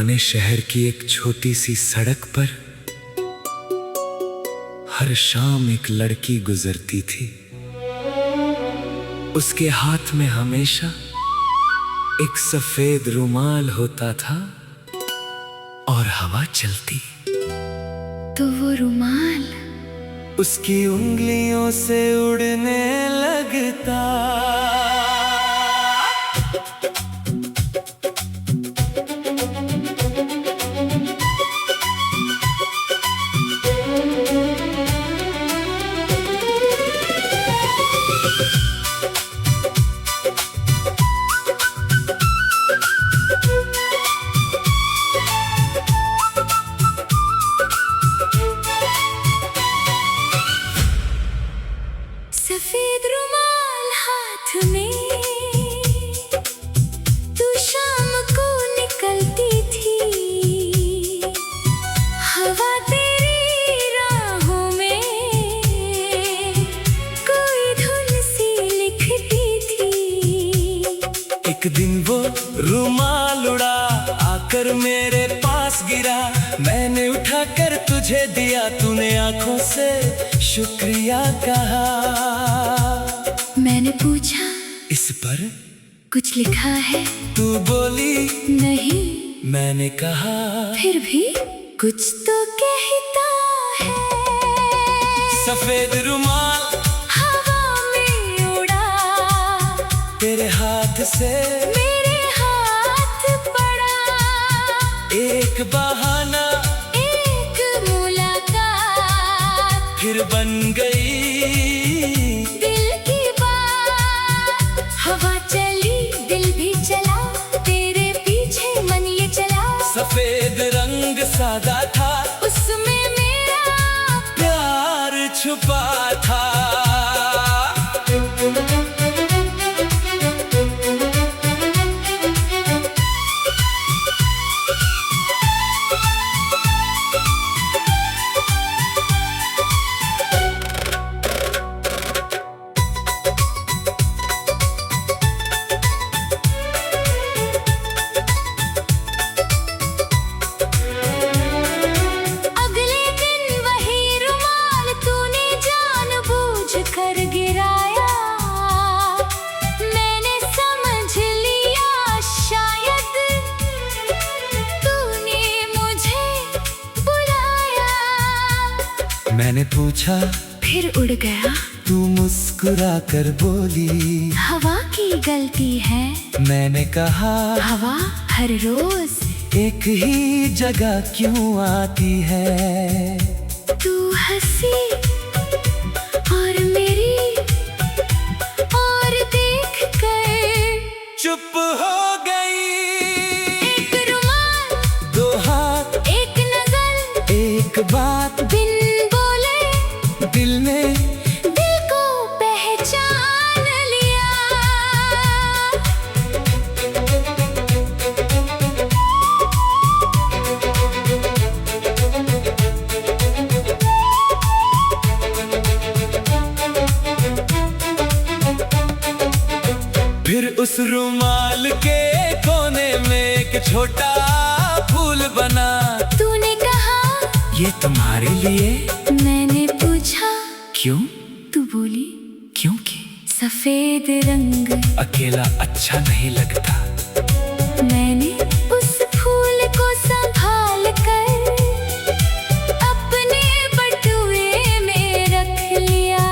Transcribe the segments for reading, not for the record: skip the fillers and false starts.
पुराने शहर की एक छोटी सी सड़क पर हर शाम एक लड़की गुजरती थी। उसके हाथ में हमेशा एक सफेद रुमाल होता था और हवा चलती तो वो रुमाल उसकी उंगलियों से उड़ने लगता। सफेद रुमाल हाथ में तू शाम को निकलती थी। हवा तेरी राहों में कोई धुन सी लिखती थी। एक दिन वो रुमाल उड़ा आकर मेरे पास गिरा। मैंने उठाकर तुझे दिया, तूने आंखों से शुक्रिया कहा। मैंने पूछा इस पर कुछ लिखा है? तू बोली नहीं। मैंने कहा फिर भी कुछ तो कहता है। सफेद रुमाल हवा में उड़ा, तेरे हाथ से मेरे हाथ पड़ा। एक बहाना एक मुलाकात फिर बन गई दिल की बात। हवा चली दिल भी चला, तेरे पीछे मन ये चला। सफेद रंग सादा था, उसमें मेरा प्यार छुपा था। कर गिराया, मैंने समझ लिया शायद तूने मुझे बुलाया। मैंने पूछा फिर उड़ गया, तू मुस्कुरा कर बोली हवा की गलती है। मैंने कहा हवा हर रोज एक ही जगह क्यों आती है। तू हंसी और मेरी और देख कर चुप हो गई। एक रुमाल, दो हाथ, एक नजर, एक बात, बिन बोले दिल ने दिल को पहचान लिया। फिर उस रुमाल के कोने में एक छोटा फूल बना। तूने कहा ये तुम्हारे लिए। मैंने पूछा क्यों? तू बोली क्योंकि सफेद रंग अकेला अच्छा नहीं लगता। मैंने उस फूल को संभाल कर अपने बटुए में रख लिया।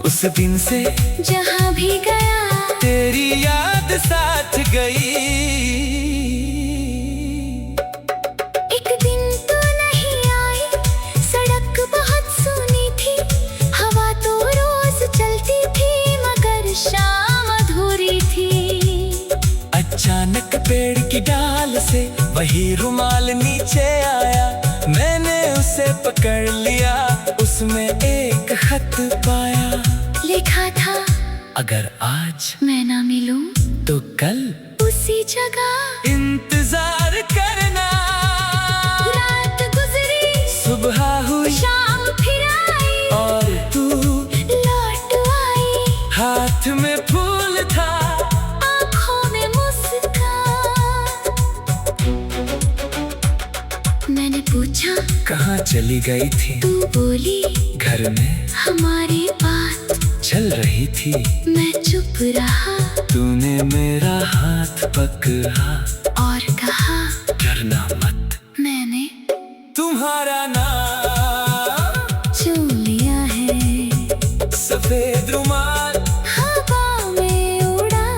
उस दिन से जहाँ भी गया तेरी याद साथ गई। एक दिन तो नहीं आई, सड़क बहुत सूनी थी। हवा तो रोज चलती थी मगर शाम अधूरी थी। अचानक पेड़ की डाल से वही रुमाल नीचे आया। मैंने उसे पकड़ लिया, उसमें एक खत पाया। लिखा था अगर आज मैं ना मिलूं तो कल उसी जगह इंतजार करना। रात गुजरी, सुबह हुई, शाम फिर आई और तू लौट आई। हाथ में फूल था, आँखों में मुस्कान। मैंने पूछा कहाँ चली गई थी? तू बोली घर में हमारी बात चल रही थी। मैं चुप रहा। तूने मेरा हाथ पकड़ा और कहा डरना मत, मैंने तुम्हारा नाम चुन लिया है। सफेद रुमाल हवा में उड़ा,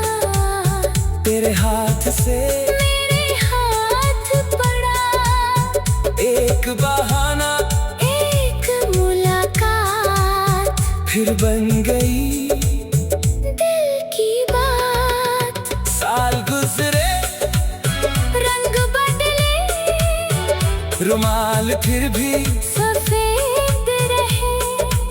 तेरे हाथ से मेरे हाथ पड़ा। एक बहाना, एक मुलाकात, फिर बन गई दिल की बात। साल गुजरे, रंग बदले, रुमाल फिर भी सफेद रहे।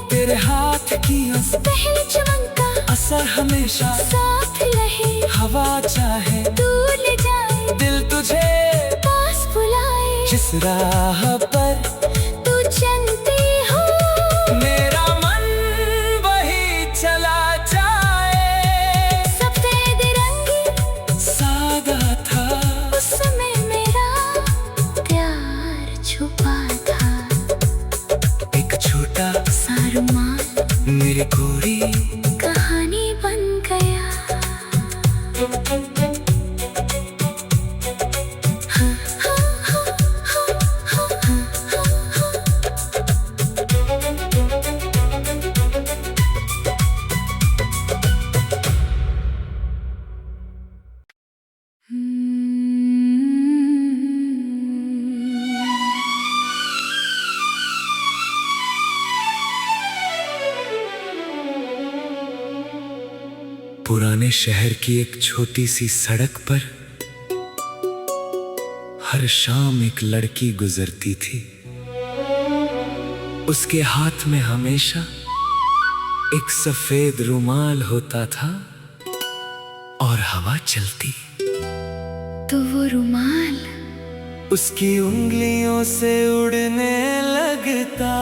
तेरे हाथ की पहले चमन का असर हमेशा साथ रहे। हवा चाहे दूर ले जाए, दिल तुझे पास बुलाए। जिस राह पर तू चलती हो, मेरा मन वही चला जाए। सफेद रंग सादा था उसमें मेरा प्यार छुपा था। एक छोटा सा रुमाल मेरी गोरी कहानी बन गया। पुराने शहर की एक छोटी सी सड़क पर हर शाम एक लड़की गुजरती थी। उसके हाथ में हमेशा एक सफेद रुमाल होता था और हवा चलती तो वो रुमाल उसकी उंगलियों से उड़ने लगता।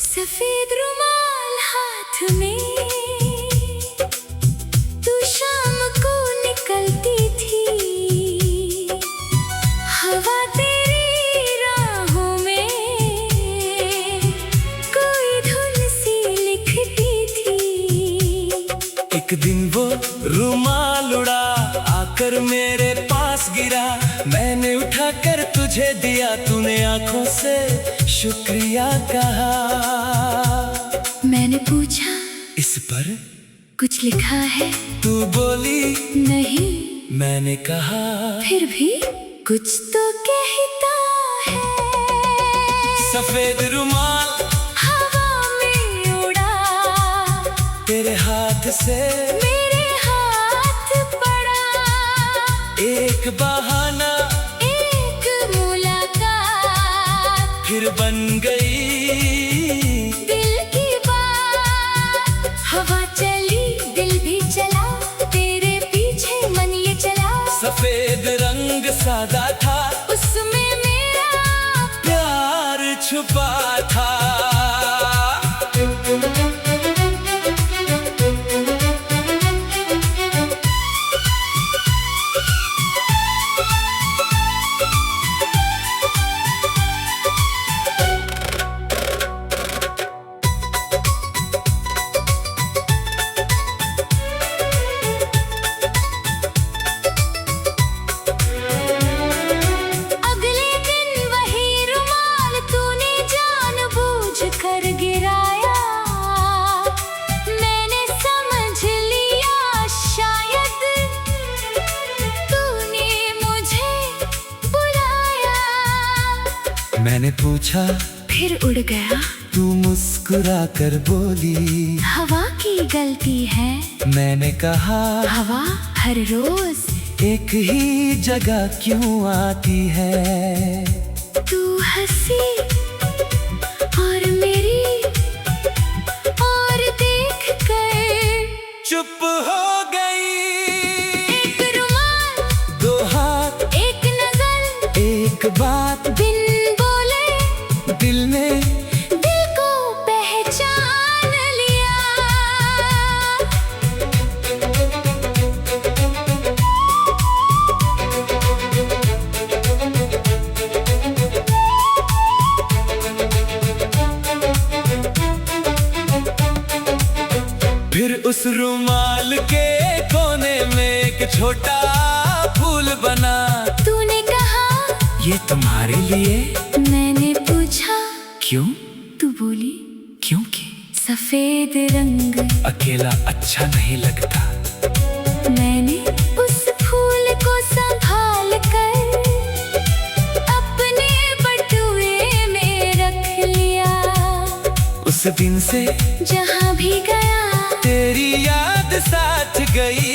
सफेद रुमाल हाथ में, तू शाम को निकलती थी। हवा तेरी राहों में कोई धुन सी लिखती थी। एक दिन वो रुमाल उड़ा आकर मेरे पास गिरा। मैंने उठाकर तुझे दिया, तूने आंखों से शुक्रिया कहा। मैंने पूछा इस पर कुछ लिखा है? तू बोली नहीं। मैंने कहा फिर भी कुछ तो कहता है। सफेद रुमाल हवा में उड़ा, तेरे हाथ से मेरे हाथ पड़ा। एक बहाना, एक मुलाकात, फिर बन गई दिल की बात। हवा चली, दिल भी चला, तेरे पीछे मन ये चला। सफेद रंग सादा था, उसमें मेरा प्यार छुपा था। अगले दिन वही रुमाल तूने जानबूझ कर गिराया। मैंने समझ लिया शायद तूने मुझे बुलाया। मैंने पूछा फिर उड़ गया। तू मुस्कुरा कर बोली हवा की गलती है। मैंने कहा हवा हर रोज एक ही जगह क्यों आती है? तू हंसी और रुमाल के कोने में एक छोटा फूल बना। तूने कहा ये तुम्हारे लिए। मैंने पूछा क्यों? तू बोली क्योंकि सफेद रंग अकेला अच्छा नहीं लगता। मैंने उस फूल को संभाल कर अपने बटुए में रख लिया। उस दिन से जहाँ भी गया तेरी याद साथ गई।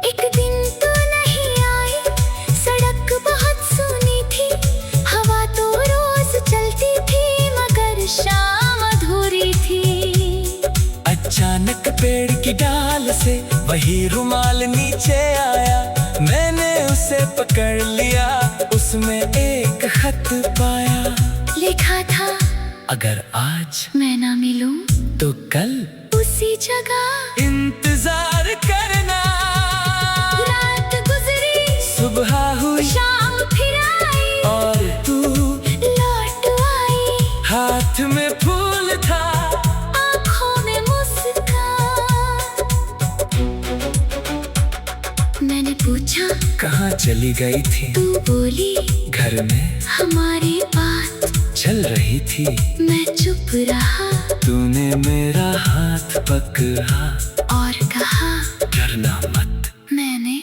एक दिन तू नहीं आई, सड़क बहुत सूनी थी, हवा तो रोज चलती थी मगर शाम अधूरी थी। अचानक पेड़ की डाल से वही रुमाल नीचे आया। मैंने उसे पकड़ लिया, उसमें एक खत पाया। लिखा था अगर आज मैं ना मिलूं तो कल उसी जगह इंतजार करना। रात गुजरी, सुबह हुई, शाम फिर आई और तू लौट आई। हाथ में फूल था, आँखों में मुस्कान। मैंने पूछा कहाँ चली गई थी? तू बोली घर में हमारी बात चल रही थी। मैं चुप रहा। तूने मेरा हाथ पकड़ा और कहा डरना मत, मैंने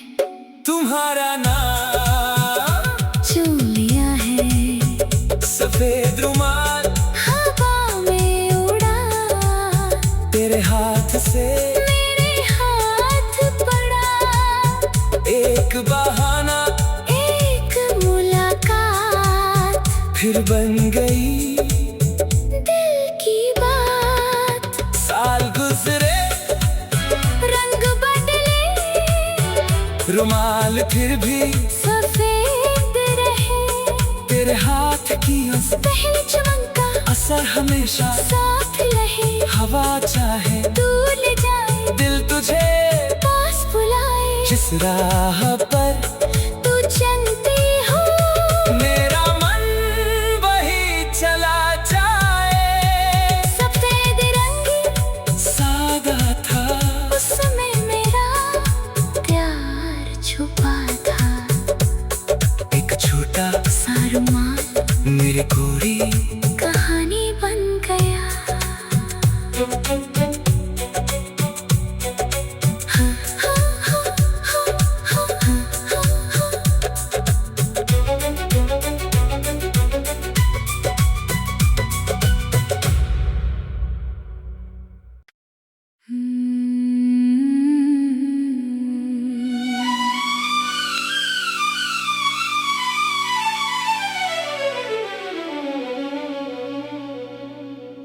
तुम्हारा नाम चुन लिया है। सफेद रुमाल हवा में उड़ा, तेरे हाथ से मेरे हाथ पड़ा। एक बहाना, एक मुलाकात फिर बन गई दिल की बात। साल गुजरे, रंग बदले, रुमाल फिर भी सफेद रहे। तेरे हाथ की उस पहले चमन का असर हमेशा साथ रहे। हवा चाहे दूर ले जाए, दिल तुझे पास बुलाए। जिस राह पर तू चलती हो मेरा मन वही चला जाए। सफेद रंग सादा था, उसमें मेरा प्यार छुपा था। एक छोटा सा रुमाल मेरी पूरी कहानी बन गया।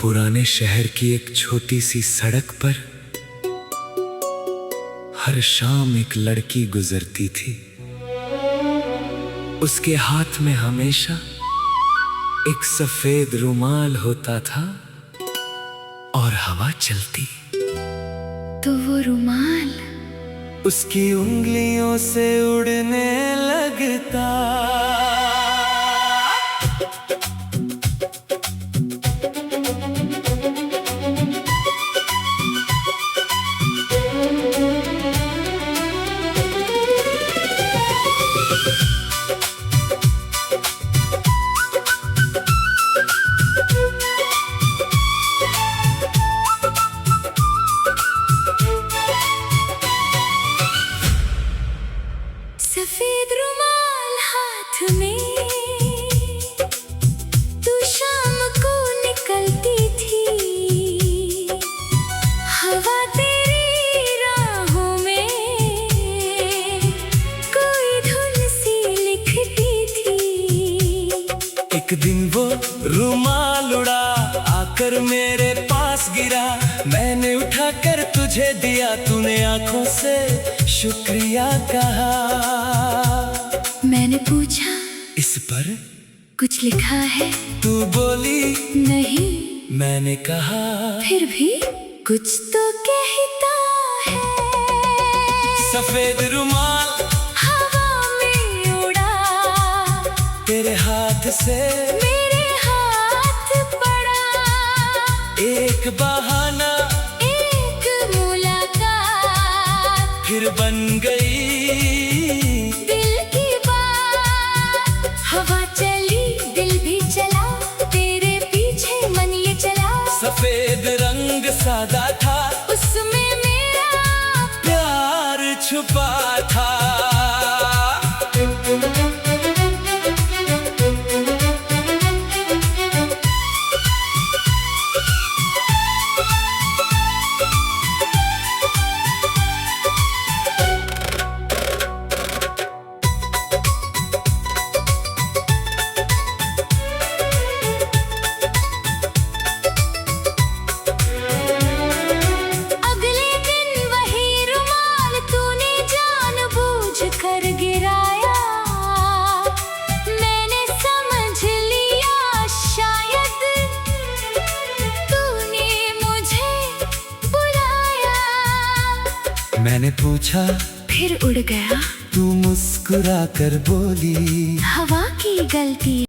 पुराने शहर की एक छोटी सी सड़क पर हर शाम एक लड़की गुजरती थी। उसके हाथ में हमेशा एक सफेद रुमाल होता था और हवा चलती तो वो रुमाल उसकी उंगलियों से उड़ने लगता। सफेद रुमाल हाथ में तू शाम को निकलती थी। हवा तेरी राहों में कोई धुन सी लिखती थी। एक दिन वो रुमाल उड़ा आकर मेरे पास गिरा। मैंने उठाकर तुझे दिया, तूने आंखों से शुक्रिया कहा। मैंने पूछा इस पर कुछ लिखा है? तू बोली नहीं। मैंने कहा फिर भी कुछ तो कहता है। सफेद रुमाल हवा में उड़ा, तेरे हाथ से मेरे हाथ पड़ा। एक बहाना, एक मुलाकात फिर बन गई दिल की बात। हवा चली दिल भी चला, तेरे पीछे मन ये चला। सफेद रंग सादा था, उसमें मेरा प्यार छुपा था। अगले दिन वही रुमाल तूने जानबूझ कर गिराया। मैंने समझ लिया शायद तूने मुझे बुलाया। मैंने पूछा, फिर उड़ गया, तू मुस्कुरा कर बोली, हवा की गलती